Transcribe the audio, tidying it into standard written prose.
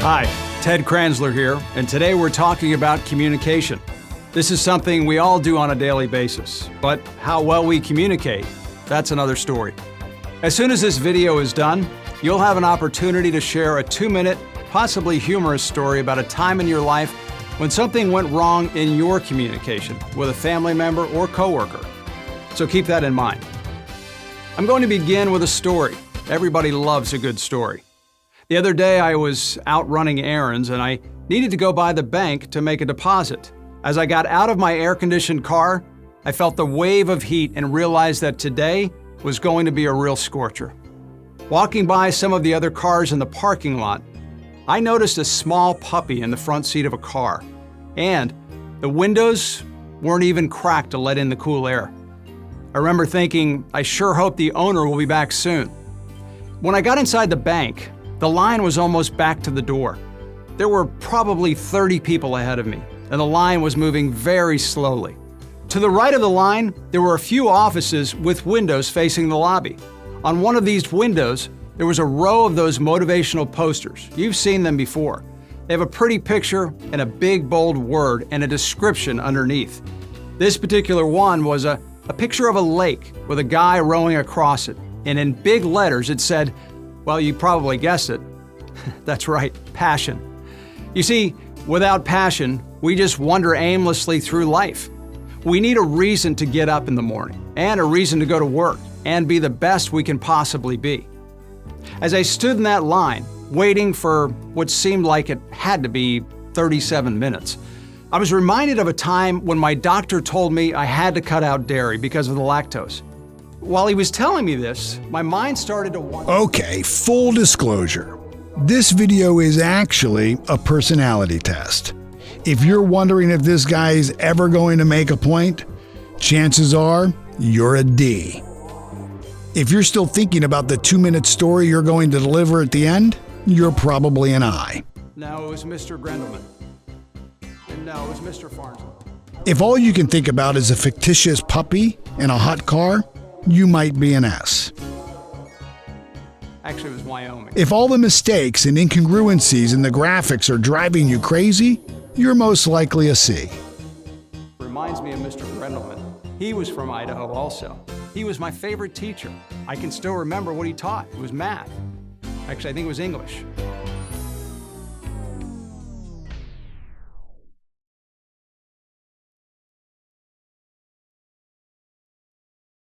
Hi, Ted Kranzler here, and today we're talking about communication. This is something we all do on a daily basis, but how well we communicate, that's another story. As soon as this video is done, you'll have an opportunity to share a 2-minute, possibly humorous story about a time in your life when something went wrong in your communication with a family member or coworker. So keep that in mind. I'm going to begin with a story. Everybody loves a good story. The other day I was out running errands and I needed to go by the bank to make a deposit. As I got out of my air-conditioned car, I felt the wave of heat and realized that today was going to be a real scorcher. Walking by some of the other cars in the parking lot, I noticed a small puppy in the front seat of a car, and the windows weren't even cracked to let in the cool air. I remember thinking, I sure hope the owner will be back soon. When I got inside the bank, the line was almost back to the door. There were probably 30 people ahead of me, and the line was moving very slowly. To the right of the line, there were a few offices with windows facing the lobby. On one of these windows, there was a row of those motivational posters. You've seen them before. They have a pretty picture and a big bold word and a description underneath. This particular one was a picture of a lake with a guy rowing across it, and in big letters it said, well, you probably guessed it. That's right, passion. You see, without passion, we just wander aimlessly through life. We need a reason to get up in the morning and a reason to go to work and be the best we can possibly be. As I stood in that line, waiting for what seemed like it had to be 37 minutes, I was reminded of a time when my doctor told me I had to cut out dairy because of the lactose. While he was telling me this, my mind started to wonder. Okay, full disclosure. This video is actually a personality test. If you're wondering if this guy is ever going to make a point, chances are you're a D. If you're still thinking about the 2-minute story you're going to deliver at the end, you're probably an I. No, it was Mr. Grendelman. And no, it was Mr. Farnsworth. If all you can think about is a fictitious puppy and a hot car, you might be an S. Actually, it was Wyoming. If all the mistakes and incongruencies in the graphics are driving you crazy, you're most likely a C. Reminds me of Mr. Grendelman. He was from Idaho also. He was my favorite teacher. I can still remember what he taught. It was math. Actually, I think it was English.